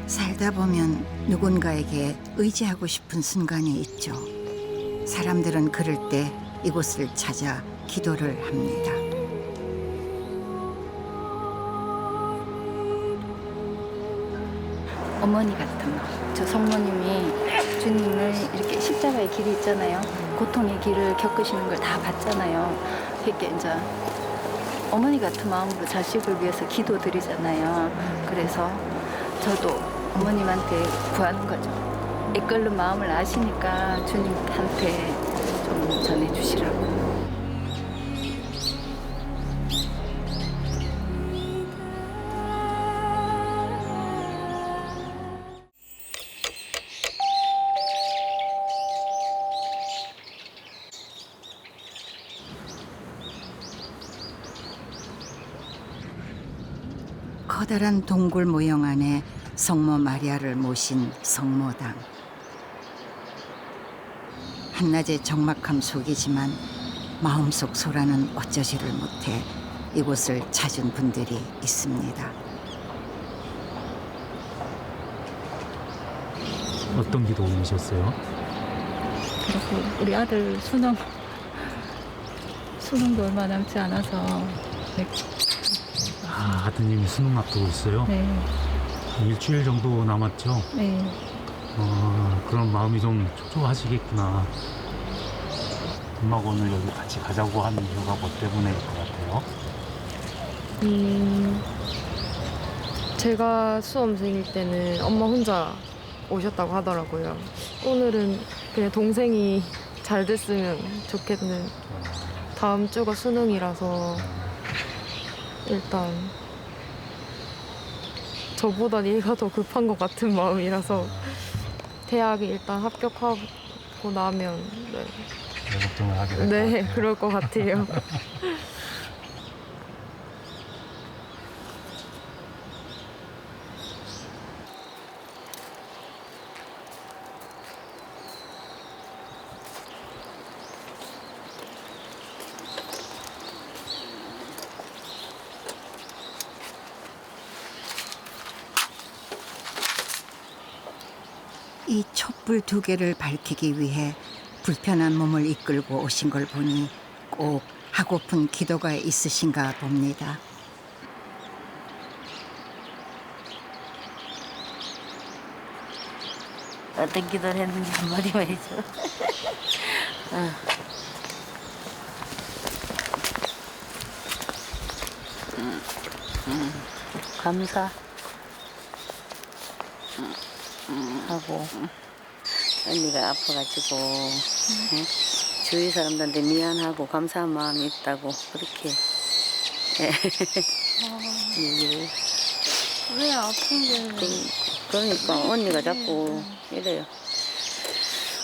살다 보면 누군가에게 의지하고 싶은 순간이 있죠. 사람들은 그럴 때 이곳을 찾아 기도를 합니다. 어머니 같은 마음. 저 성모님이 주님을 이렇게 십자가의 길이 있잖아요. 고통의 길을 겪으시는 걸 다 봤잖아요. 그게 이제 어머니 같은 마음으로 자식을 위해서 기도드리잖아요. 그래서 저도 어머님한테 구하는 거죠. 이끌는 마음을 아시니까 주님한테 좀 전해주시라고. 커다란 동굴 모형 안에 성모 마리아를 모신 성모당. 한낮의 적막함 속이지만 마음속 소라는 어쩌지를 못해 이곳을 찾은 분들이 있습니다. 어떤 기도 올리셨어요? 그리고 우리 아들 수능도 얼마 남지 않아서 아, 아드님이 수능 앞두고 있어요? 네, 일주일 정도 남았죠? 네. 그런 마음이 좀 촉촉하시겠구나. 엄마가 오늘 여기 같이 가자고 하는 이유가 뭐 때문일 것 같아요? 제가 수험생일 때는 엄마 혼자 오셨다고 하더라고요. 오늘은 그냥 동생이 잘 됐으면 좋겠는. 다음 주가 수능이라서 일단 저보다 얘가 더 급한 것 같은 마음이라서 대학에 일단 합격하고 나면 네, 걱정을 하게 될 것 네 같아요. 그럴 것 같아요. 이 촛불 2개를 밝히기 위해 불편한 몸을 이끌고 오신 걸 보니 꼭 하고픈 기도가 있으신가 봅니다. 어떤 기도를 했는지 한마디만 해줘. 감사 하고 언니가 아파가지고 응? 주위 사람들한테 미안하고 감사한 마음이 있다고 그렇게 얘기를. 왜 아픈데? 그러니까 언니가 자꾸 이래요.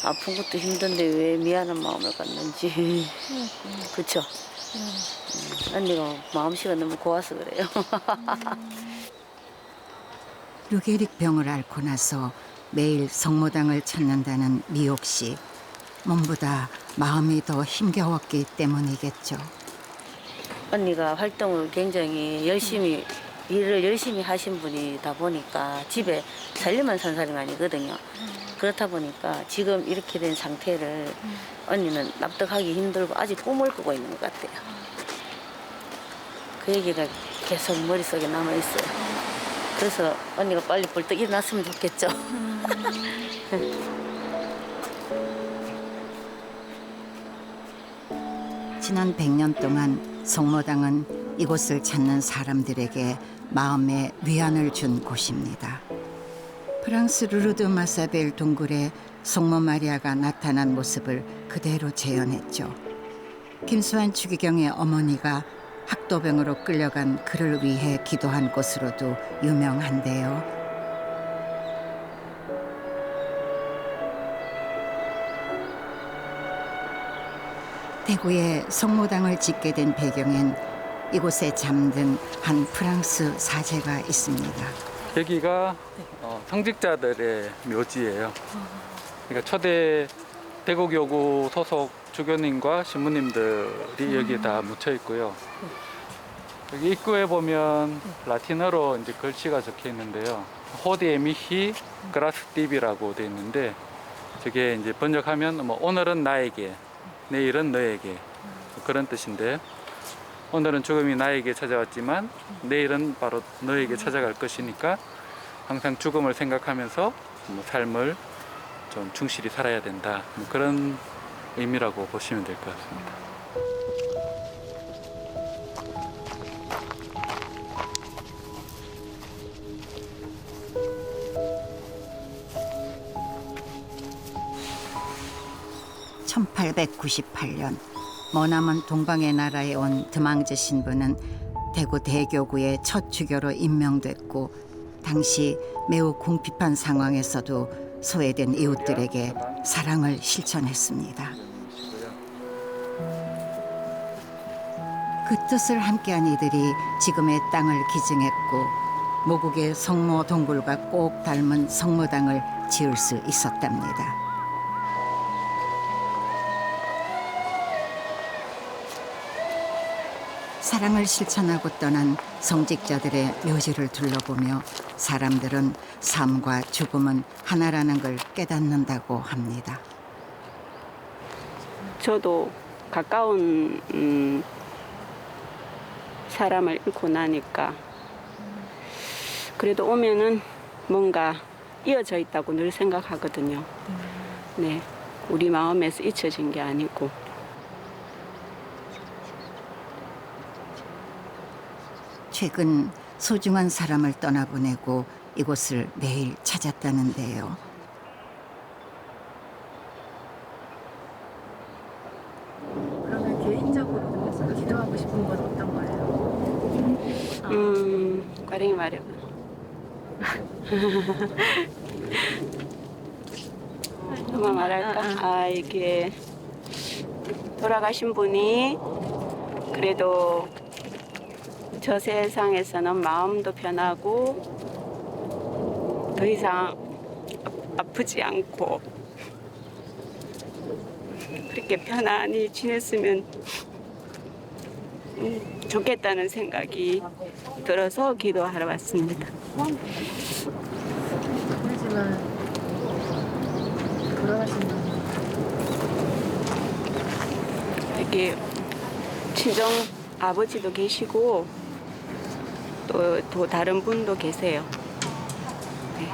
아픈 것도 힘든데 왜 미안한 마음을 갖는지. 그쵸? 언니가 마음씨가 너무 고와서 그래요. 류게릭 병을 앓고 나서 매일 성모당을 찾는다는 미옥 씨. 몸보다 마음이 더 힘겨웠기 때문이겠죠. 언니가 활동을 굉장히 열심히 일을 열심히 하신 분이다 보니까 집에 살림만 산 사람이 아니거든요. 그렇다 보니까 지금 이렇게 된 상태를 언니는 납득하기 힘들고 아직 꿈을 꾸고 있는 것 같아요. 그 얘기가 계속 머릿속에 남아있어요. 그래서 언니가 빨리 벌떡 일어났으면 좋겠죠. 지난 100년 동안 성모당은 이곳을 찾는 사람들에게 마음의 위안을 준 곳입니다. 프랑스 루르드 마사벨 동굴에 성모 마리아가 나타난 모습을 그대로 재현했죠. 김수환 추기경의 어머니가 학도병으로 끌려간 그를 위해 기도한 곳으로도 유명한데요. 대구에 성모당을 짓게 된 배경엔 이곳에 잠든 한 프랑스 사제가 있습니다. 여기가 성직자들의 묘지예요. 그러니까 초대 대구교구 소속 주교님과 신부님들이 여기에 다 묻혀 있고요. 여기 입구에 보면 라틴어로 이제 글씨가 적혀 있는데요. 호디 에미히 그라스 띠비라고 되어 있는데 저게 이제 번역하면 뭐 오늘은 나에게, 내일은 너에게 그런 뜻인데 오늘은 죽음이 나에게 찾아왔지만 내일은 바로 너에게 찾아갈 것이니까 항상 죽음을 생각하면서 뭐 삶을 좀 충실히 살아야 된다. 뭐 그런 의미라고 보시면 될 것 같습니다. (1898년) 머나먼 동방의 나라에 온 드망즈 신부는 대구 대교구의 첫 주교로 임명됐고 당시 매우 궁핍한 상황에서도 소외된 이웃들에게 사랑을 실천했습니다. 그 뜻을 함께한 이들이 지금의 땅을 기증했고 모국의 성모 동굴과 꼭 닮은 성모당을 지을 수 있었답니다. 사랑을 실천하고 떠난 성직자들의 묘지를 둘러보며 사람들은 삶과 죽음은 하나라는 걸 깨닫는다고 합니다. 저도 가까운 사람을 잃고 나니까 그래도 오면은 뭔가 이어져 있다고 늘 생각하거든요. 네, 우리 마음에서 잊혀진 게 아니고. 최근 소중한 사람을 떠나보내고 이곳을 매일 찾았다는데요. 그러면 개인적으로 기도하고 싶은 건 어떤 거예요? 과령이 말해. 누가 말할까? 이게 돌아가신 분이 그래도 저 세상에서는 마음도 편하고 더 이상 아프지 않고 그렇게 편안히 지냈으면 좋겠다는 생각이 들어서 기도하러 왔습니다. 하지만 돌아가신 분이 이렇게 친정 아버지도 계시고 또 다른 분도 계세요. 네.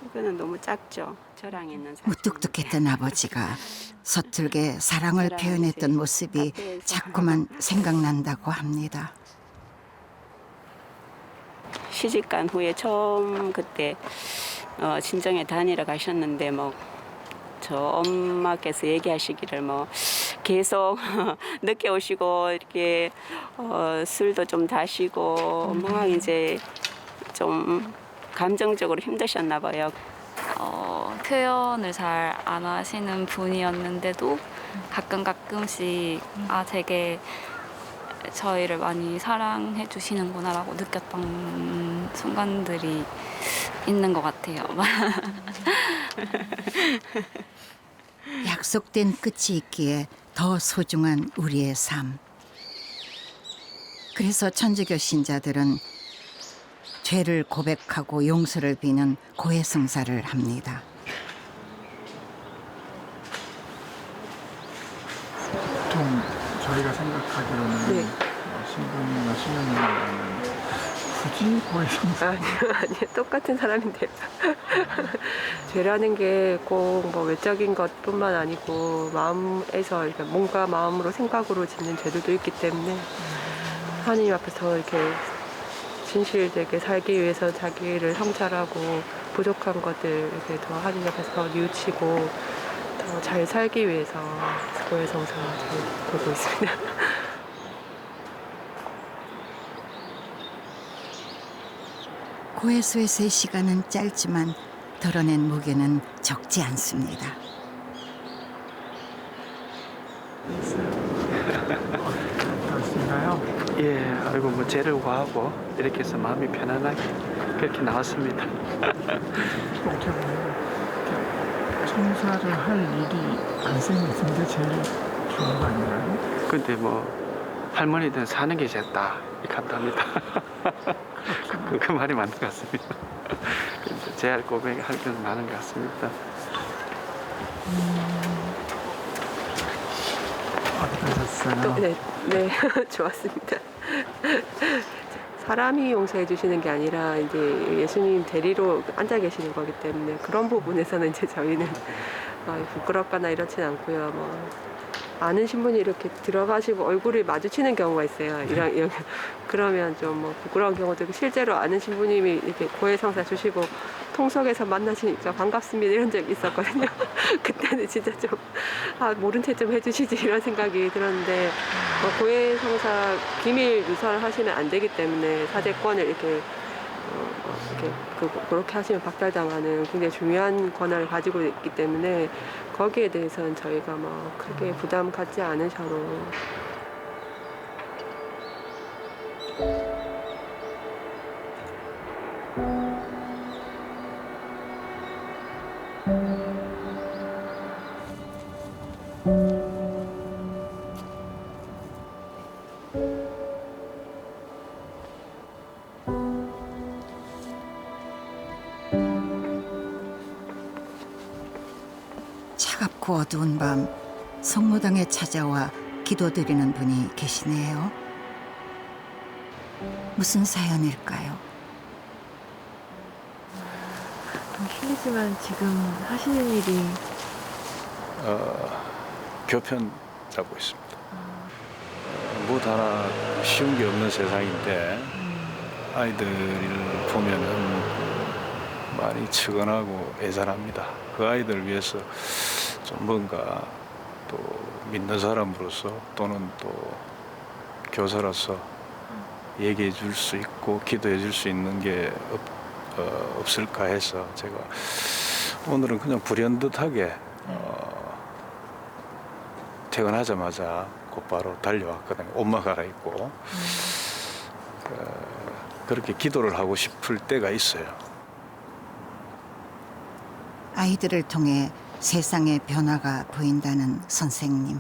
이거는 너무 작죠. 저랑 있는 사진. 무뚝뚝했던 아버지가 서툴게 사랑을 표현했던 모습이 자꾸만 생각난다고 합니다. 시집간 후에 처음 그때 친정에 다니러 가셨는데 뭐 저 엄마께서 얘기하시기를 뭐 계속 늦게 오시고 이렇게 술도 좀 다시고 막 이제 좀 감정적으로 힘드셨나 봐요. 표현을 잘 안 하시는 분이었는데도 가끔씩 되게 저희를 많이 사랑해 주시는구나라고 느꼈던 순간들이 있는 것 같아요. 약속된 끝이 있기에 더 소중한 우리의 삶. 그래서 천주교 신자들은 죄를 고백하고 용서를 비는 고해성사를 합니다. 보통 저희가 생각하기로는 네. 신부님과 신녀님은 굳이 고해성사 아니요, 똑같은 사람인데요. 죄라는 게 꼭 뭐 외적인 것뿐만 아니고 마음에서 이렇게 뭔가 마음으로 생각으로 짓는 죄들도 있기 때문에 하나님 앞에서 이렇게 진실되게 살기 위해서 자기를 성찰하고 부족한 것들 이렇게 더 하나님 앞에서 뉘우치고 더 잘 살기 위해서 고해성사를 보고 있습니다. 고해소의 3시간은 짧지만 덜어낸 무게는 적지 않습니다. 그렇습니까요? 예, 아이고 뭐 죄를 구하고 이렇게 해서 마음이 편안하게 그렇게 나왔습니다. 어떻게 보면 이렇게 성사를 할 일이 안 생겼는데 제일 좋은 거 아닌가요? 근데 뭐 할머니들 사는 게 좋다 이렇게 한답니다. 그 말이 맞는 것 같습니다. 재활 고백할 때는 많은 것 같습니다. 어떠셨어요? 네, 좋았습니다. 사람이 용서해 주시는 게 아니라 이제 예수님 대리로 앉아 계시는 거기 때문에 그런 부분에서는 이제 저희는 부끄럽거나 이렇진 않고요. 뭐 아는 신분이 이렇게 들어가시고 얼굴이 마주치는 경우가 있어요. 그러면 좀 뭐 부끄러운 경우도 있고, 실제로 아는 신부님이 이렇게 고해성사 주시고 통석에서 만나시니까 반갑습니다 이런 적이 있었거든요. 그때는 진짜 좀 모른 채 좀 해주시지 이런 생각이 들었는데, 고해성사 기밀 누설을 하시면 안 되기 때문에 사제권을 이렇게 그렇게 하시면 박탈당하는 굉장히 중요한 권한을 가지고 있기 때문에 거기에 대해서는 저희가 뭐 크게 부담 갖지 않으셔도. 차갑고 어두운 밤 성모당에 찾아와 기도드리는 분이 계시네요. 무슨 사연일까요? 실례지만 지금 하시는 일이 교편하고 있습니다. 무엇 하나 쉬운 게 없는 세상인데 아이들을 보면은 많이 측은하고 애잔합니다. 그 아이들을 위해서 좀 뭔가 또 믿는 사람으로서 또는 또 교사로서 얘기해 줄 수 있고 기도해 줄 수 있는 게 없을까 해서 제가 오늘은 그냥 불현듯하게 퇴근하자마자 곧바로 달려왔거든요. 옷만 갈아입고 그렇게 기도를 하고 싶을 때가 있어요. 아이들을 통해 세상의 변화가 보인다는 선생님.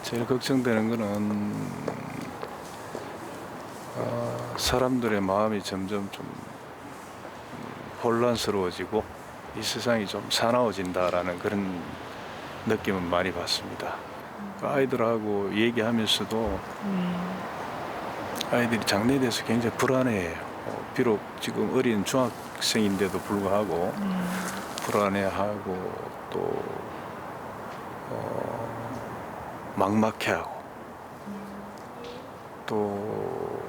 제일 걱정되는 거는 사람들의 마음이 점점 좀 혼란스러워지고 이 세상이 좀 사나워진다라는 그런 느낌은 많이 받습니다. 아이들하고 얘기하면서도 아이들이 장래에 대해서 굉장히 불안해해요. 비록 지금 어린 중학생인데도 불구하고 불안해하고 또 막막해하고 또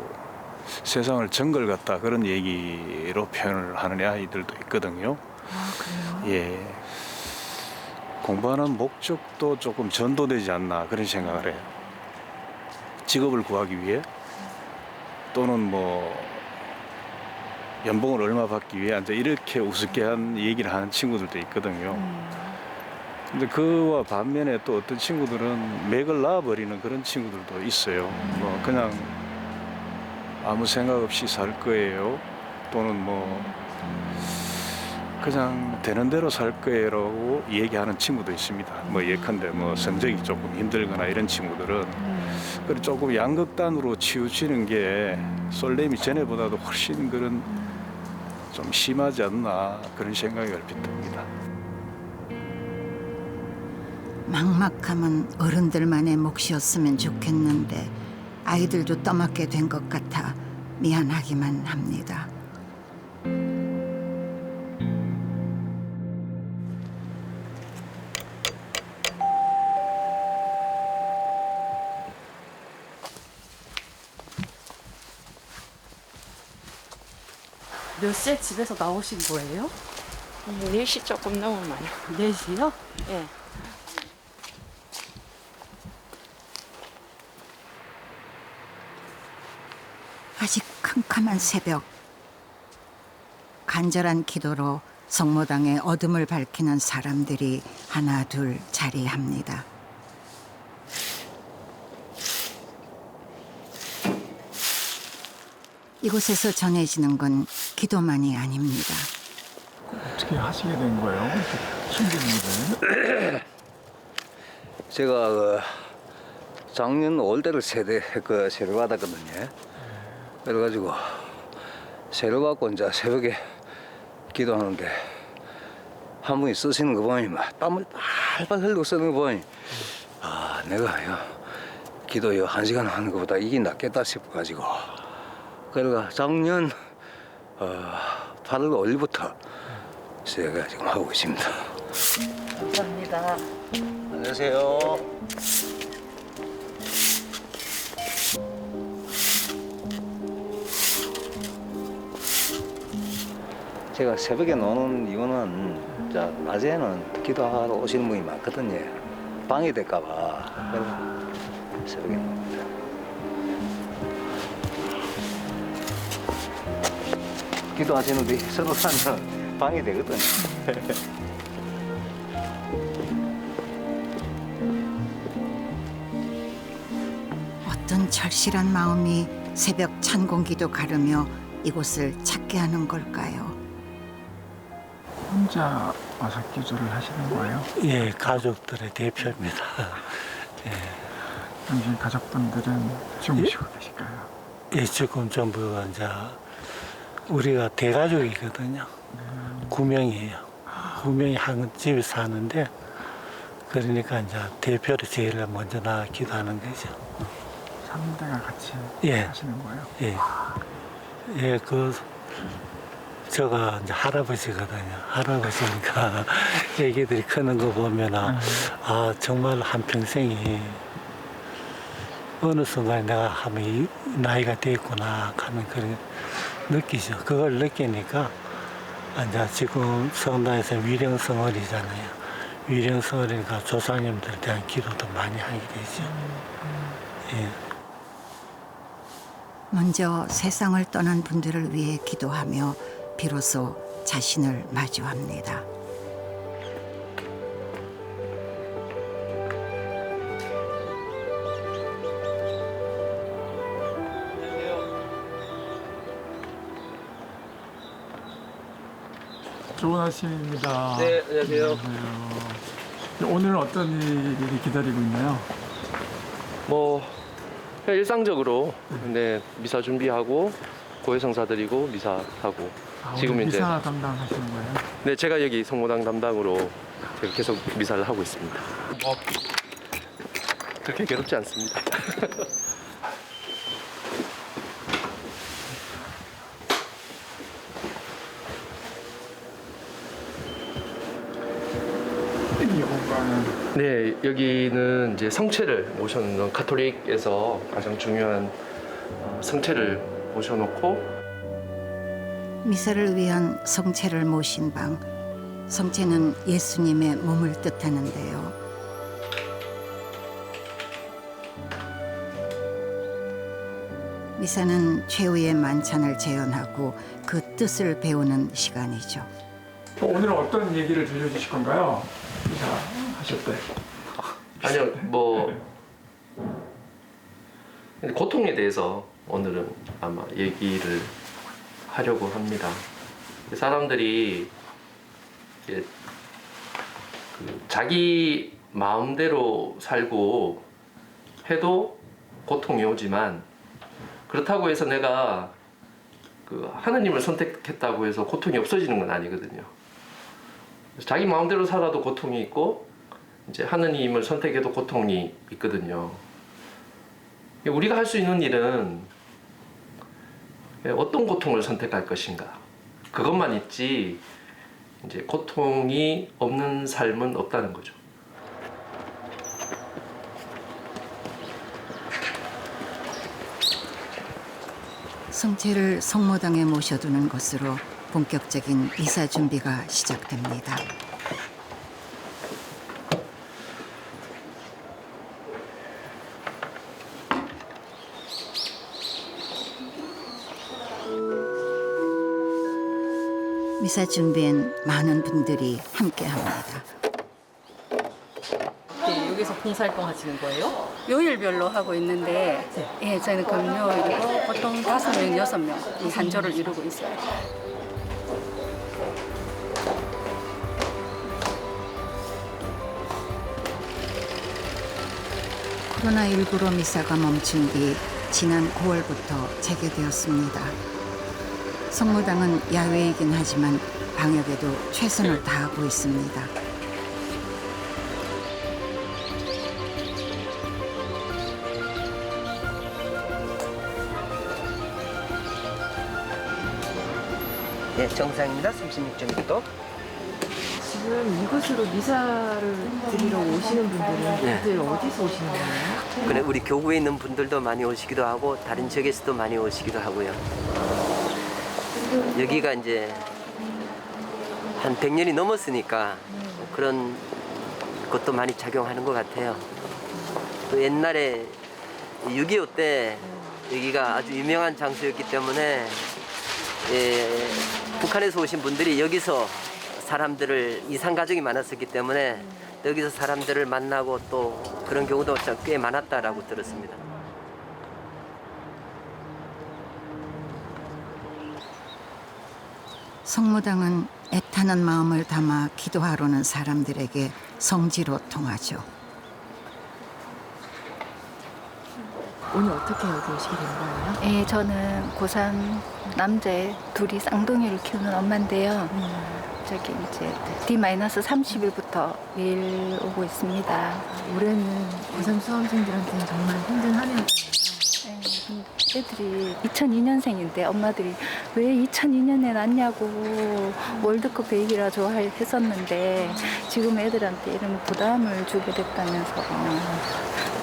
세상을 정글 같다 그런 얘기로 표현을 하는 아이들도 있거든요. 그래요? 예. 공부하는 목적도 조금 전도되지 않나 그런 생각을 해요. 직업을 구하기 위해 또는 뭐 연봉을 얼마 받기 위해 이제 이렇게 우습게 한 얘기를 하는 친구들도 있거든요. 근데 그와 반면에 또 어떤 친구들은 맥을 놔버리는 그런 친구들도 있어요. 뭐 그냥 아무 생각 없이 살 거예요. 또는 뭐 그냥 되는 대로 살 거예요라고 얘기하는 친구도 있습니다. 뭐 예컨대 뭐 성적이 조금 힘들거나 이런 친구들은 그리고 조금 양극단으로 치우치는 게 솔렘이 전에보다도 훨씬 그런 좀 심하지 않나 그런 생각이 얼핏 듭니다. 막막함은 어른들만의 몫이었으면 좋겠는데 아이들도 떠맡게 된 것 같아 미안하기만 합니다. 몇 시에 집에서 나오신 거예요? 4시 조금 넘으면 4시요? 예. 아직 캄캄한 새벽, 간절한 기도로 성모당의 어둠을 밝히는 사람들이 하나 둘 자리합니다. 이곳에서 전해지는 건 기도만이 아닙니다. 어떻게 하시게 된 거예요? 힘든 일을? 제가 작년 5월달에 세례 받았거든요. 그래가지고 세례 받고 이제 새벽에 기도하는데 한 분이 쓰시는 거 보니 막 땀을 빨빨 흘리고 쓰는 거 보니 내가 기도 1시간 하는 것보다 이게 낫겠다 싶어가지고 그래가 작년 8월 5일부터 제가 지금 하고 있습니다. 감사합니다. 안녕하세요. 제가 새벽에 노는 이유는 낮에는 기도하러 오시는 분이 많거든요. 방해될까봐 그래서 새벽에 놉니다. 기도하시는데 서로 사면 방해되거든요. 어떤 절실한 마음이 새벽 찬공기도 가르며 이곳을 찾게 하는 걸까요? 혼자 와서 기도를 하시는 거예요? 예, 가족들의 대표입니다. 예. 당신 가족분들은 주무시고 계실까요? 예, 지금 전부가 이제 우리가 대가족이거든요. 9명이에요. 9명이 한 집에 사는데 그러니까 이제 대표로 제일 먼저 나가 기도하는 거죠. 3대가 같이 예. 하시는 거예요? 예. 예, 저가 이제 할아버지거든요. 할아버지니까 애기들이 크는 거 보면은 정말 한평생이 어느 순간에 내가 하면 이 나이가 됐구나 하는 그런 느끼죠. 그걸 느끼니까 이제 지금 성당에서 위령성월이잖아요. 위령성월이니까 조상님들에 대한 기도도 많이 하게 되죠. 예. 먼저 세상을 떠난 분들을 위해 기도하며 비로소 자신을 마주합니다. 좋은 아침입니다. 네, 안녕하세요. 오늘은 어떤 일이 기다리고 있나요? 그냥 일상적으로 미사 준비하고 고해성사 드리고 미사하고 지금 오늘 이제 미사 담당하시는 거예요? 네, 제가 여기 성모당 담당으로 제가 계속 미사를 하고 있습니다. 그렇게 괴롭지 않습니다. 이 공간은 네, 여기는 이제 성체를 모셔놓는 가톨릭에서 가장 중요한 성체를 모셔놓고 미사를 위한 성체를 모신 방. 성체는 예수님의 몸을 뜻하는데요. 미사는 최후의 만찬을 재현하고 그 뜻을 배우는 시간이죠. 오늘은 어떤 얘기를 들려주실 건가요? 미사 하실 때. 아니요, 고통에 대해서 오늘은 아마 얘기를 하려고 합니다. 사람들이 자기 마음대로 살고 해도 고통이 오지만 그렇다고 해서 내가 하느님을 선택했다고 해서 고통이 없어지는 건 아니거든요. 자기 마음대로 살아도 고통이 있고 이제 하느님을 선택해도 고통이 있거든요. 우리가 할 수 있는 일은 어떤 고통을 선택할 것인가 그것만 있지 이제 고통이 없는 삶은 없다는 거죠. 성체를 성모당에 모셔두는 것으로 본격적인 미사 준비가 시작됩니다. 미사 준비엔 많은 분들이 함께합니다. 네, 여기서 봉사활동 하시는 거예요? 요일별로 하고 있는데 예, 저희는 금요일이고 보통 5명, 6명 이 한 조를 이루고 있어요. 코로나19로 미사가 멈춘 뒤 지난 9월부터 재개되었습니다. 성모당은 야외이긴 하지만 방역에도 최선을 다하고 있습니다. 네, 정상입니다. 36.1도. 지금 이곳으로 미사를 드리러 오시는 분들은 네. 다들 어디서 오시는 거예요? 그래, 우리 교구에 있는 분들도 많이 오시기도 하고 다른 지역에서도 많이 오시기도 하고요. 여기가 이제 한 100년이 넘었으니까 그런 것도 많이 작용하는 것 같아요. 또 옛날에 6.25 때 여기가 아주 유명한 장소였기 때문에 북한에서 오신 분들이 여기서 사람들을 이산 가족이 많았었기 때문에 여기서 사람들을 만나고 또 그런 경우도 꽤 많았다라고 들었습니다. 성모당은 애타는 마음을 담아 기도하러는 사람들에게 성지로 통하죠. 오늘 어떻게 여기 오시게 된 거예요? 예, 저는 고3 남자애 둘이 쌍둥이를 키우는 엄마인데요. 저기 이제 D-30일부터 매일 오고 있습니다. 올해는 고3 수험생들한테는 정말 힘든 한 해였어요. 애들이 2002년생인데 엄마들이 왜 2002년에 낳냐고 월드컵 베이비라 좋아했었는데 지금 애들한테 이런 부담을 주게 됐다면서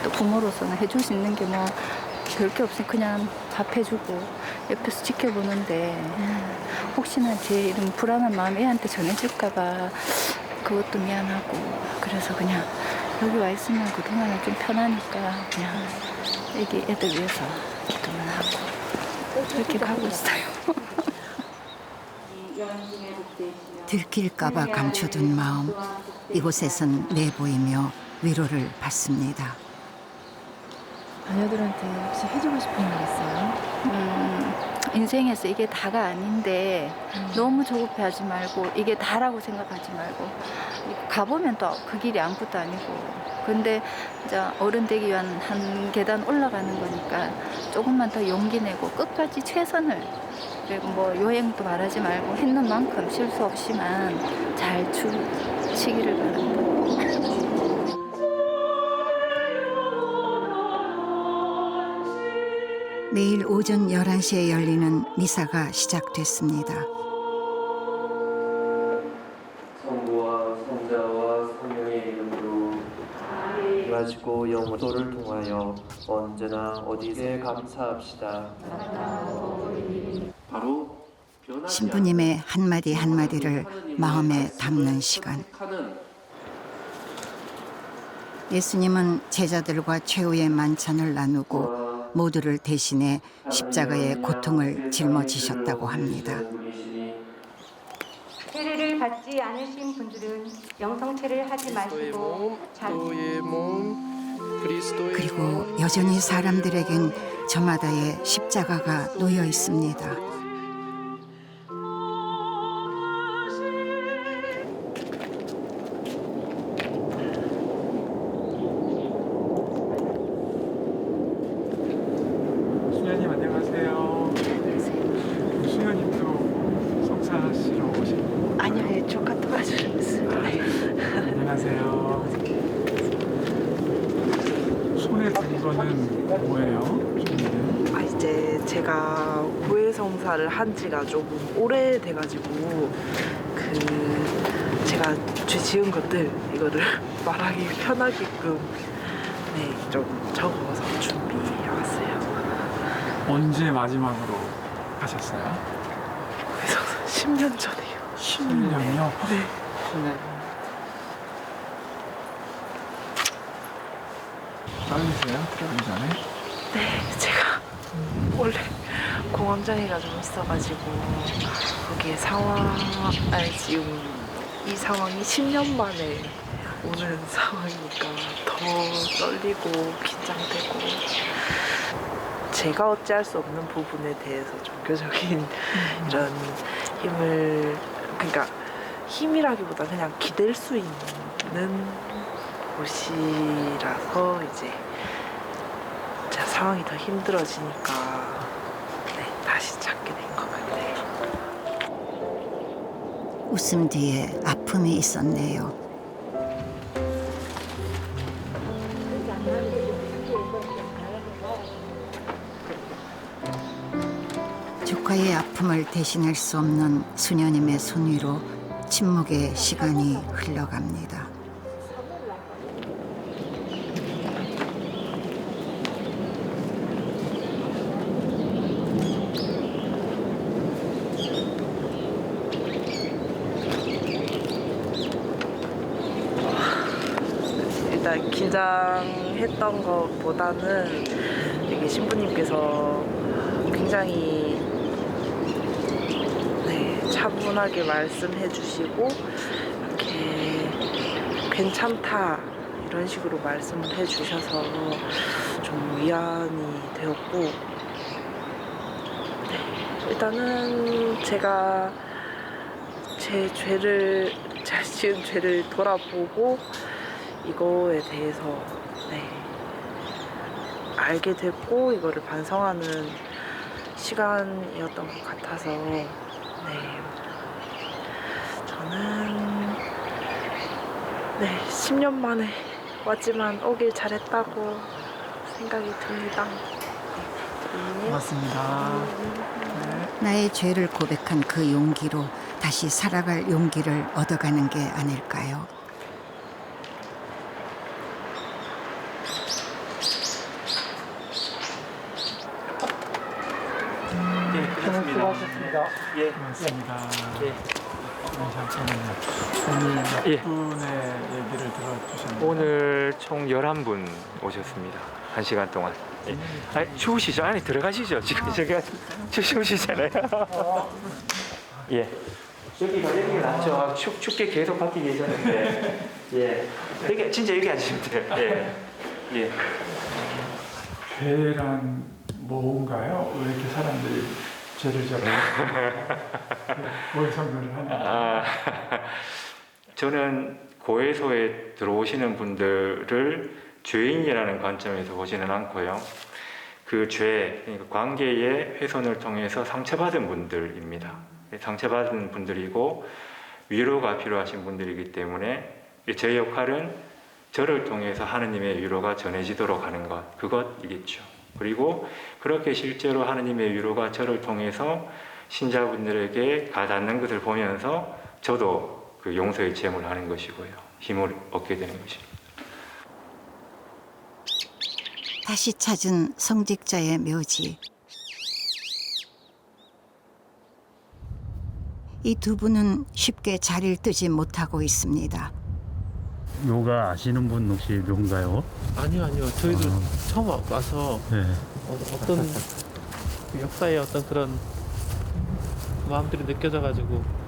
또 부모로서는 해줄 수 있는 게 뭐 별게 없으니 그냥 밥 해주고 옆에서 지켜보는데 혹시나 제 이런 불안한 마음 애한테 전해질까봐 그것도 미안하고 그래서 그냥 여기 와 있으면 그동안은 좀 편하니까 그냥 애들 위해서 기도만 하고 그렇게 가고 있어요. 들킬까봐 감춰둔 마음, 이곳에선 내보이며 위로를 받습니다. 자녀들한테 혹시 해주고 싶은 말 있어요? 인생에서 이게 다가 아닌데 너무 조급해하지 말고 이게 다라고 생각하지 말고 가보면 또 그 길이 아무것도 아니고 근데 이제 어른 되기 위한 한 계단 올라가는 거니까 조금만 더 용기 내고 끝까지 최선을 그리고 뭐 여행도 말하지 말고 했는 만큼 실수 없이만 잘 치기를 바랍니다. 내일 오전 11시에 열리는 미사가 시작됐습니다. 성부와 성자와 성령의 이름으로 가지고 영도를 통하여 언제나 어디에 감사합시다. 바로 신부님의 한마디 한마디를 마음에 담는 시간. 예수님은 제자들과 최후의 만찬을 나누고 모두를 대신해 십자가의 고통을 жил머지셨다고 합니다. 세례를 받지 않으신 분들은 영성체를 하지 마시고 그리고 여전히 사람들에겐 저마다의 십자가가 놓여 있습니다. 수녀님 안녕하세요. 수녀님도 성사하시러 오신 거예요? 아니요, 조카 도와주셨어요. 안녕하세요. 손에 든 거는 뭐예요? 이제 제가 고해성사를 한 지가 조금 오래돼가지고 제가 죄 지은 것들 이거를 말하기 편하게끔 좀 적어서 준비해 왔어요. 언제 마지막으로 하셨어요? 고해성사 10년 전에요. 10년이요? 네. 떨리세요? 들어가기 전에? 네, 제가 원래 공황장애가 좀 있어가지고 거기에 지금 이 상황이 10년 만에 오는 상황이니까 더 떨리고 긴장되고 제가 어찌할 수 없는 부분에 대해서 종교적인 이런 힘을 그러니까 힘이라기보다 그냥 기댈 수 있는 곳이라서 이제 상황이 더 힘들어지니까 네, 다시 찾게 된 것 같아요. 웃음 뒤에 아픔이 있었네요. 조카의 아픔을 대신할 수 없는 수녀님의 손 위로 침묵의 시간이 흘러갑니다. 일단 긴장했던 것보다는 되게 신부님께서 굉장히 차분하게 말씀해 주시고 이렇게 괜찮다 이런 식으로 말씀을 해 주셔서 좀 위안이 되었고 일단은 제가 제 지은 죄를 돌아보고 이거에 대해서 알게 됐고 이거를 반성하는 시간이었던 것 같아서 저는 10년 만에 왔지만 오길 잘했다고 생각이 듭니다. 고맙습니다. 나의 죄를 고백한 그 용기로 다시 살아갈 용기를 얻어가는 게 아닐까요? 수고하셨습니다. 예. 고맙습니다. 예. 잠깐만요. 오늘 몇 예. 분의 얘기를 들어주셨나요? 오늘 총 11분 오셨습니다. 1시간 동안. 예. 추우시죠? 안에 들어가시죠? 지금 제가 추우시잖아요. 예. 여기가 낫죠. 춥게 계속 밖에 계셨는데. 예. 여기, 진짜 여기 앉으시면 돼요. 예. 예. 죄란 뭔가요? 왜 이렇게 사람들이 죄를 져요? 뭘 선거를 하나? 저는 고해소에 들어오시는 분들을 죄인이라는 관점에서 보지는 않고요. 그 죄, 그러니까 관계의 훼손을 통해서 상처받은 분들입니다. 상처받은 분들이고 위로가 필요하신 분들이기 때문에 제 역할은 저를 통해서 하느님의 위로가 전해지도록 하는 것, 그것이겠죠. 그리고 그렇게 실제로 하느님의 위로가 저를 통해서 신자분들에게 가닿는 것을 보면서 저도 그 용서의 제물을 하는 것이고요. 힘을 얻게 되는 것입니다. 다시 찾은 성직자의 묘지. 이 두 분은 쉽게 자리를 뜨지 못하고 있습니다. 묘가 아시는 분 혹시 묘인가요? 아니요. 저희도 처음 와서 어떤 그 역사의 어떤 그런 마음들이 느껴져가지고.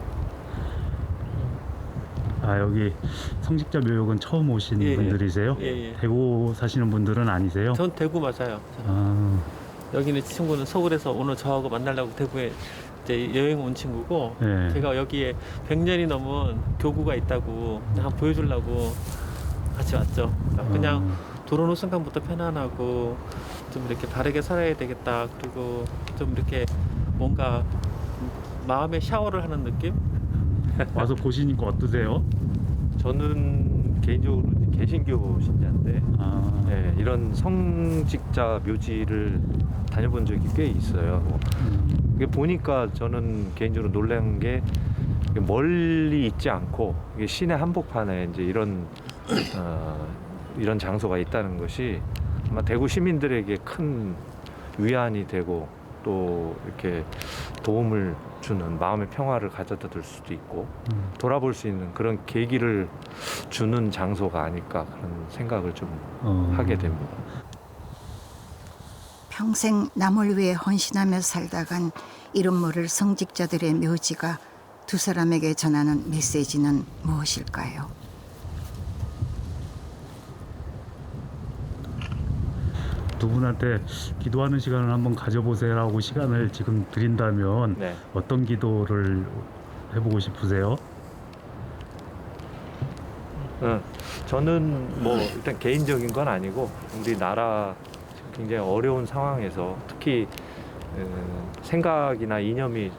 여기 성직자 묘역은 처음 오신 분들이세요? 예. 대구 사시는 분들은 아니세요? 전 대구 맞아요. 여기는 친구는 서울에서 오늘 저하고 만나려고 대구에 이제 여행 온 친구고 제가 여기에 100년이 넘은 교구가 있다고 한번 보여주려고 같이 왔죠. 그냥 들어오는 순간부터 편안하고 좀 이렇게 바르게 살아야 되겠다. 그리고 좀 이렇게 뭔가 마음의 샤워를 하는 느낌? 와서 보시니까 어떠세요? 저는 개인적으로 개신교 신자인데 이런 성직자 묘지를 다녀본 적이 꽤 있어요. 이게 보니까 저는 개인적으로 놀란 게 멀리 있지 않고 이게 시내 한복판에 이제 이런 장소가 있다는 것이 아마 대구 시민들에게 큰 위안이 되고 또 이렇게 도움을 주는 마음의 평화를 가져다 줄 수도 있고 돌아볼 수 있는 그런 계기를 주는 장소가 아닐까 그런 생각을 좀 하게 됩니다. 평생 남을 위해 헌신하며 살다간 이름 모를 성직자들의 묘지가 두 사람에게 전하는 메시지는 무엇일까요? 두 분한테 기도하는 시간을 한번 가져보세요라고 시간을 지금 드린다면 어떤 기도를 해보고 싶으세요? 저는 뭐 일단 개인적인 건 아니고 우리 나라 굉장히 어려운 상황에서 특히 생각이나 이념이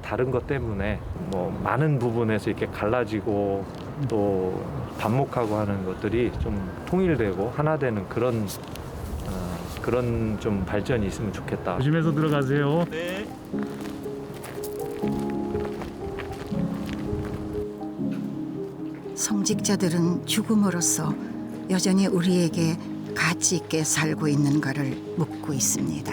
다른 것 때문에 뭐 많은 부분에서 이렇게 갈라지고 또 반목하고 하는 것들이 좀 통일되고 하나 되는 그런 좀 발전이 있으면 좋겠다. 조심해서 들어가세요. 네. 성직자들은 죽음으로써 여전히 우리에게 가치 있게 살고 있는가를 묻고 있습니다.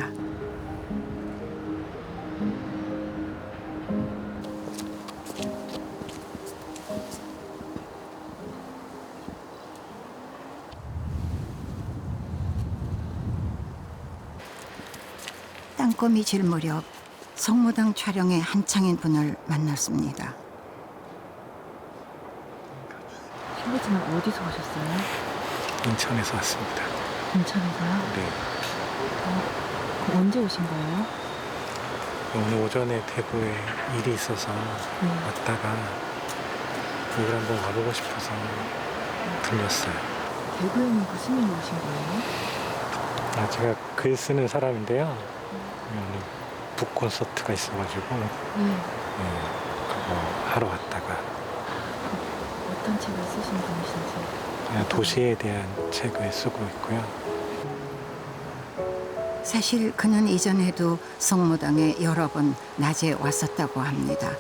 땅거미 질 무렵 성모당 촬영에 한창인 분을 만났습니다. 실례지만 어디서 오셨어요? 인천에서 왔습니다. 인천에서요? 네. 그럼 언제 오신 거예요? 오늘 오전에 대구에 일이 있어서 왔다가 여기 한번 와보고 싶어서 들렸어요. 대구에는 무슨 일로 오신 거예요? 제가 글 쓰는 사람인데요. 오늘 북 콘서트가 있어가지고 그거 하러 왔다가. 어떤 책을 쓰신 분이신지? 그냥 도시에 대한 책을 쓰고 있고요. 사실 그는 이전에도 성모당에 여러 번 낮에 왔었다고 합니다.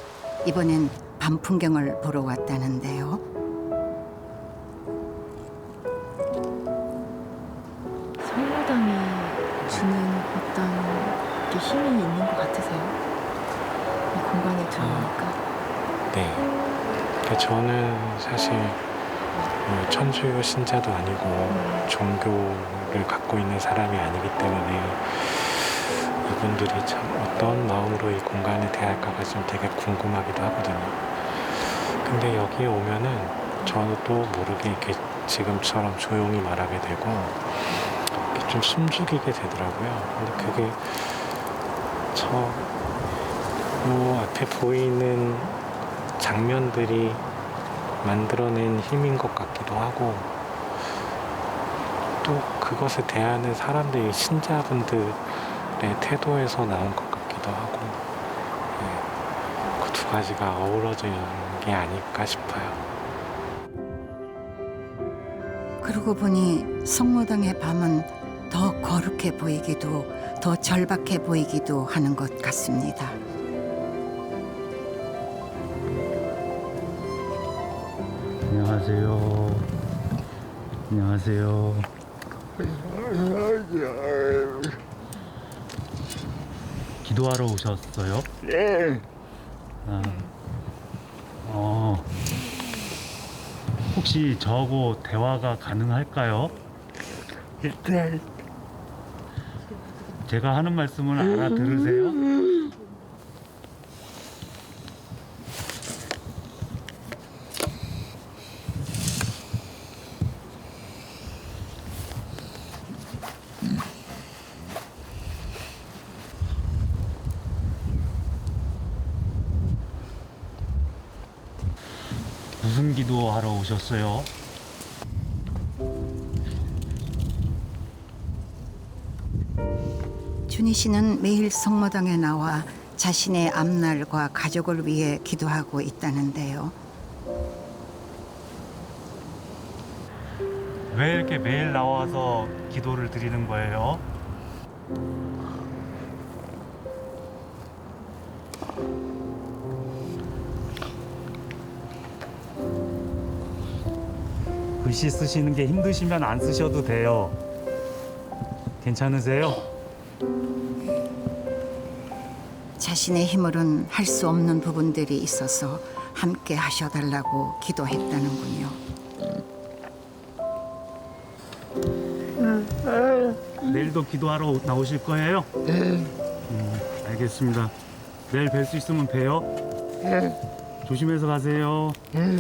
이번엔 밤 풍경을 보러 왔다는데요. 성모당이 주는 어떤 게 힘이 있는 것 같으세요? 이 공간에 들어오니까. 네. 그러니까 저는 사실 천주교 신자도 아니고 종교를 갖고 있는 사람이 아니기 때문에 이분들이 참 어떤 마음으로 이 공간에 대할까가 좀 되게 궁금하기도 하거든요. 근데 여기에 오면은 저도 모르게 이렇게 지금처럼 조용히 말하게 되고 이렇게 좀 숨죽이게 되더라고요. 근데 그게 요 앞에 보이는 장면들이 만들어낸 힘인 것 같기도 하고 또 그것에 대하는 사람들이 신자분들의 태도에서 나온 것 같기도 하고 그 두 가지가 어우러져 있는 게 아닐까 싶어요. 그러고 보니 성모당의 밤은 더 거룩해 보이기도 더 절박해 보이기도 하는 것 같습니다. 안녕하세요. 안녕하세요. 기도하러 오셨어요? 네. 혹시 저하고 대화가 가능할까요? 일단 제가 하는 말씀을 알아들으세요? 무슨 기도하러 오셨어요? 준희 씨는 매일 성모당에 나와 자신의 앞날과 가족을 위해 기도하고 있다는데요. 왜 이렇게 매일 나와서 기도를 드리는 거예요? 글씨 쓰시는 게 힘드시면 안 쓰셔도 돼요. 괜찮으세요? 자신의 힘으론 할 수 없는 부분들이 있어서 함께 하셔달라고 기도했다는군요. 내일도 기도하러 나오실 거예요? 네. 알겠습니다. 내일 뵐 수 있으면 봬요. 네. 조심해서 가세요. 네.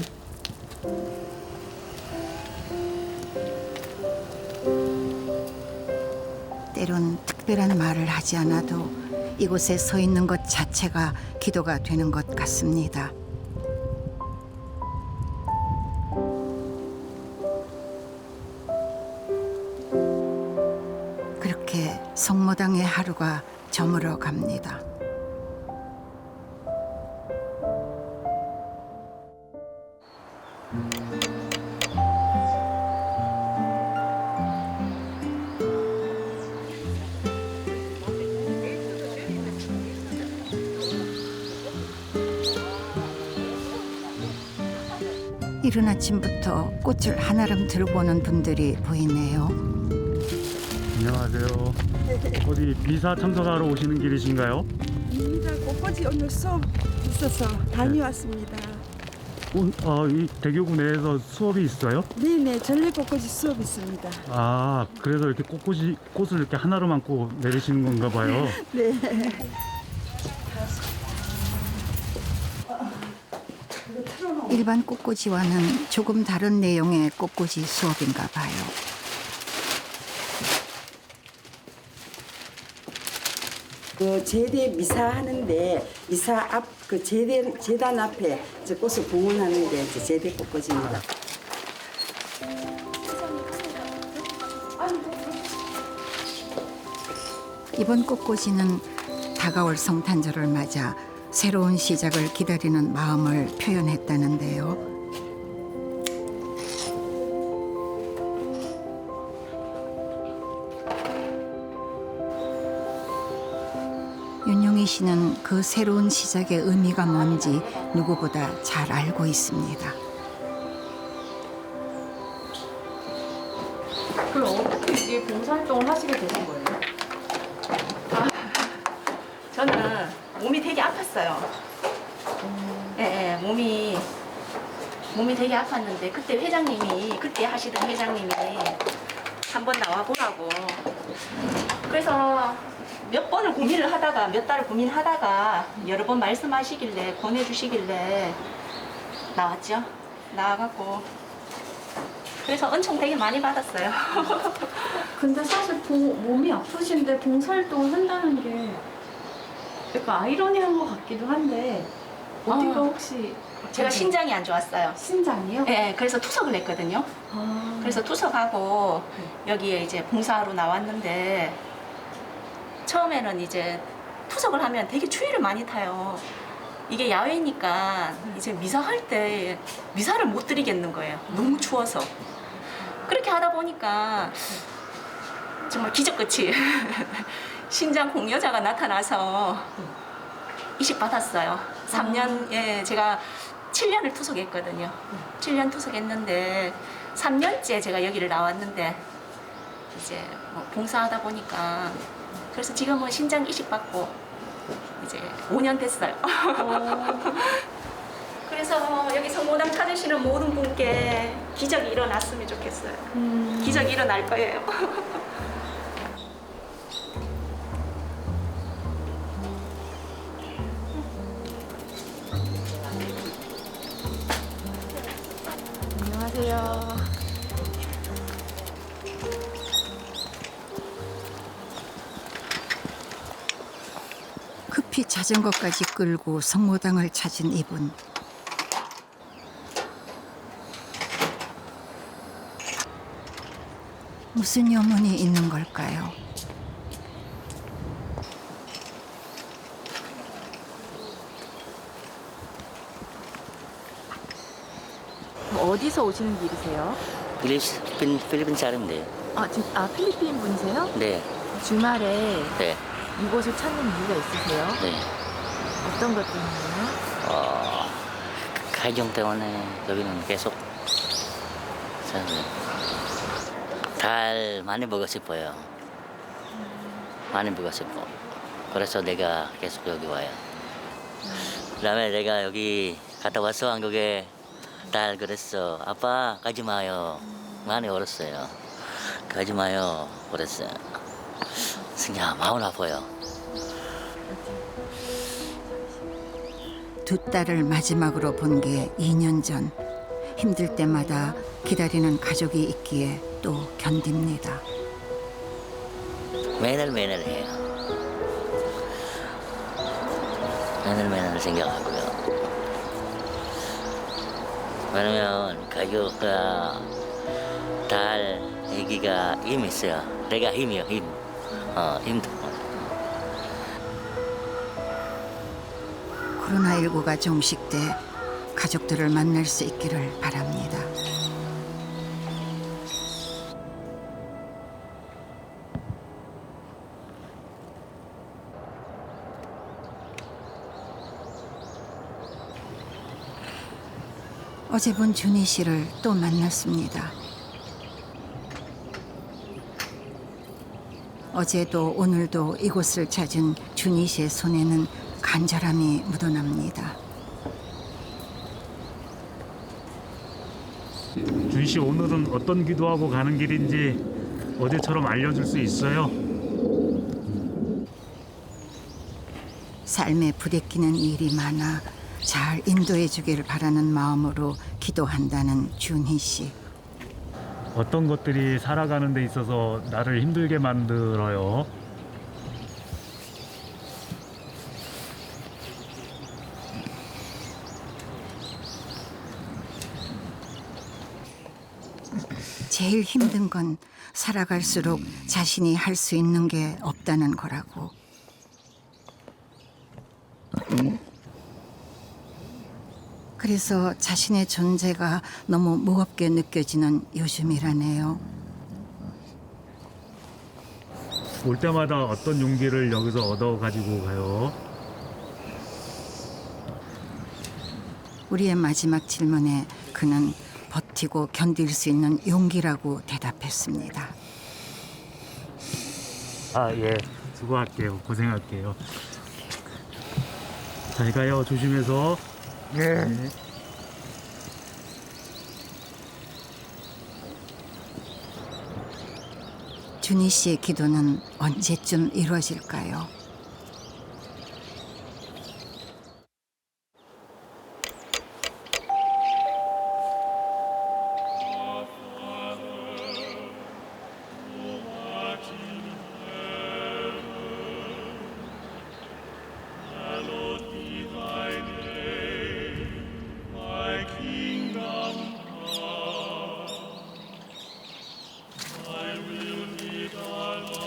때론 특별한 말을 하지 않아도 이곳에 서 있는 것 자체가 기도가 되는 것 같습니다. 성모당의 하루가 저물어 갑니다. 이른 아침부터 꽃을 한아름 들고 오는 분들이 보이네요. 안녕하세요. 어디 미사 참석하러 오시는 길이신가요? 아닙니다. 꽃꽂이 오늘 수업 있어서 다녀왔습니다. 이 대교구 내에서 수업이 있어요? 네네, 전래 꽃꽂이 수업 있습니다. 아, 그래서 이렇게 꽃을 이렇게 하나로 안고 내리시는 건가 봐요. 네. 일반 꽃꽂이와는 조금 다른 내용의 꽃꽂이 수업인가 봐요. 그 제대 미사 하는데 미사 앞 그 제단 앞에 이제 꽃을 봉헌하는 게 이제 제대 꽃꽂이입니다. 이번 꽃꽂이는 다가올 성탄절을 맞아 새로운 시작을 기다리는 마음을 표현했다는데요. 윤용희 씨는 그 새로운 시작의 의미가 뭔지 누구보다 잘 알고 있습니다. 그럼 어떻게 이게 봉사활동을 하시게 되신 거예요? 저는 몸이 되게 아팠어요. 예, 몸이 되게 아팠는데 그때 회장님이 그때 하시던 회장님이 한번 나와 보라고. 그래서 몇 번을 고민을 하다가 몇 달을 고민하다가 여러 번 말씀하시길래 보내주시길래 나왔죠. 나와갖고 그래서 엄청 되게 많이 받았어요. 근데 사실 몸이 아프신데 봉사활동을 한다는 게 약간 아이러니한 것 같기도 한데 어디가 혹시 제가 신장이 안 좋았어요. 신장이요? 네, 그래서 투석을 했거든요. 그래서 투석하고 여기에 이제 봉사하러 나왔는데 처음에는 이제 투석을 하면 되게 추위를 많이 타요. 이게 야외니까 이제 미사할 때 미사를 못 드리겠는 거예요. 너무 추워서. 그렇게 하다 보니까 정말 기적같이 신장 공여자가 나타나서 이식 받았어요. 3년, 제가 7년을 투석했거든요. 7년 투석했는데 3년째 제가 여기를 나왔는데 이제 뭐 봉사하다 보니까 그래서 지금은 신장 이식 받고 이제 5년 됐어요. 그래서 여기 성모당 찾으시는 모든 분께 기적이 일어났으면 좋겠어요. 기적이 일어날 거예요. 안녕하세요. 급히 자전거까지 끌고 성모당을 찾은 이분. 무슨 여문이 있는 걸까요? 어디서 오시는 길이세요? 필리핀 사람인데요. 필리핀 분이세요? 네. 주말에 네. 이곳을 찾는 이유가 있으세요? 네. 어떤 것 때문에요? 가정 때문에 여기는 계속 달 많이 보고 싶어요. 많이 보고 싶어. 그래서 내가 계속 여기 와요. 그다음에 내가 여기 갔다 와서 한국에 달 그랬어. 아빠 가지 마요. 많이 울었어요. 가지 마요. 그랬어요. 그냥 마음 아파요. 두 딸을 마지막으로 본 게 2년 전. 힘들 때마다 기다리는 가족이 있기에 또 견딥니다. 매일 해요. 매일 생각하고요. 왜냐면 가족과 딸, 애기가 힘이 있어요. 내가 힘이요, 힘. 힘도. 코로나19가 종식돼 가족들을 만날 수 있기를 바랍니다. 어제 본 준희 씨를 또 만났습니다. 어제도 오늘도 이곳을 찾은 준희 씨의 손에는 간절함이 묻어납니다. 준희 씨, 오늘은 어떤 기도하고 가는 길인지 어제처럼 알려줄 수 있어요? 삶에 부대끼는 일이 많아 잘 인도해 주기를 바라는 마음으로 기도한다는 준희 씨. 어떤 것들이 살아가는 데 있어서 나를 힘들게 만들어요? 제일 힘든 건 살아갈수록 자신이 할 수 있는 게 없다는 거라고. 그래서 자신의 존재가 너무 무겁게 느껴지는 요즘이라네요. 올 때마다 어떤 용기를 여기서 얻어 가지고 가요? 우리의 마지막 질문에 그는 버티고 견딜 수 있는 용기라고 대답했습니다. 예. 수고할게요. 고생할게요. 잘 가요. 조심해서. 네. 준희 씨의 기도는 언제쯤 이루어질까요?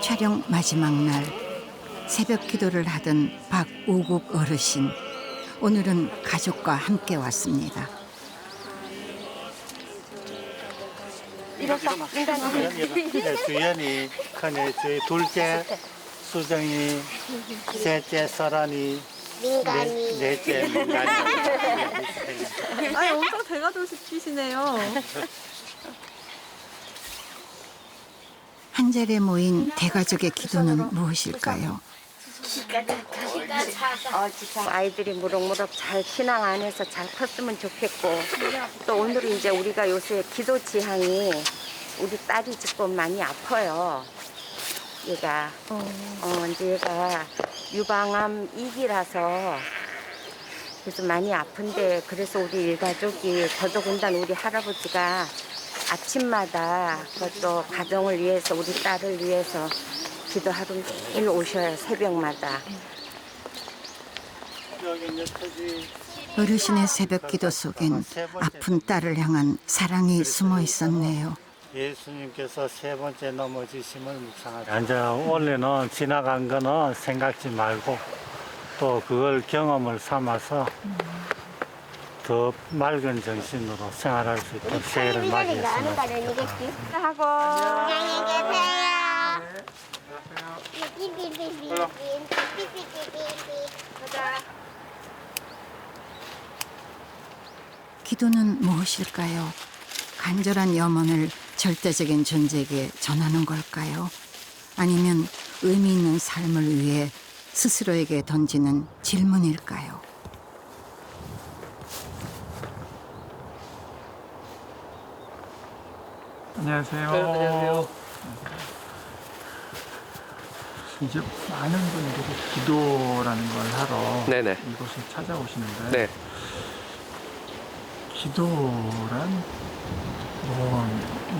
촬영 마지막 날 새벽 기도를 하던 박우국 어르신, 오늘은 가족과 함께 왔습니다. 주연이, 저희 둘째 수정이, 셋째 설아니, 넷째 민간이. 아니, 엄청 대가족이시네요. 한 자리에 모인 대가족의 기도는 무엇일까요? 지금 아이들이 무럭무럭 잘 신앙 안에서 잘 컸으면 좋겠고, 또 오늘은 이제 우리가 요새 기도 지향이 우리 딸이 지금 많이 아파요. 얘가 이제 얘가 유방암 2기라서 그래서 많이 아픈데, 그래서 우리 일가족이 더더군다나 우리 할아버지가 아침마다 그것도 가정을 위해서, 우리 딸을 위해서 기도하러 매일 오셔요. 새벽마다. 어르신의 새벽 기도 속엔 아픈 딸을 향한 사랑이 숨어 있었네요. 예수님께서 세 번째 넘어지심을 묵상하자. 이제 원래는 지나간 거는 생각지 말고 또 그걸 경험을 삼아서 더 맑은 정신으로 생활할 수 있도록 새해를 맞이했습니다. 하고 기도는 무엇일까요? 간절한 염원을 절대적인 존재에게 전하는 걸까요? 아니면 의미 있는 삶을 위해 스스로에게 던지는 질문일까요? 안녕하세요. 네, 안녕하세요. 이제 많은 분들이 기도라는 걸 하러 네네. 이곳을 찾아오시는데 네. 기도란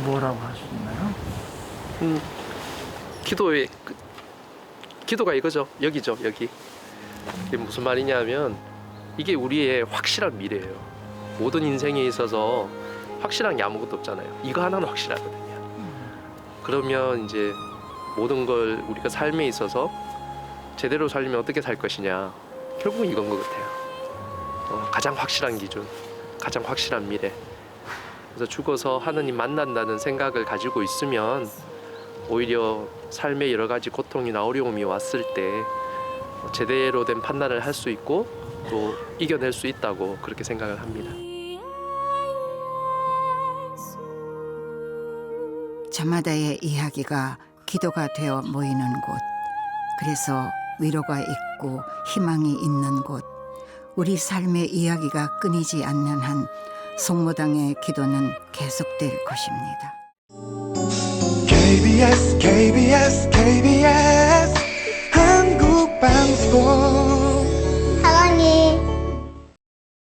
뭐라고 할 수 있나요? 기도가 이거죠. 여기죠, 여기. 이게 무슨 말이냐면 이게 우리의 확실한 미래예요. 모든 인생에 있어서 확실한 게 아무것도 없잖아요. 이거 하나는 확실하거든요. 그러면 이제 모든 걸 우리가 삶에 있어서 제대로 살려면 어떻게 살 것이냐, 결국은 이건 것 같아요. 가장 확실한 기준, 가장 확실한 미래. 그래서 죽어서 하느님 만난다는 생각을 가지고 있으면 오히려 삶의 여러 가지 고통이나 어려움이 왔을 때 제대로 된 판단을 할 수 있고 또 이겨낼 수 있다고 그렇게 생각을 합니다. 저마다의 이야기가 기도가 되어 모이는 곳, 그래서 위로가 있고 희망이 있는 곳, 우리 삶의 이야기가 끊이지 않는 한 송모당의 기도는 계속될 것입니다. KBS KBS KBS 한국방송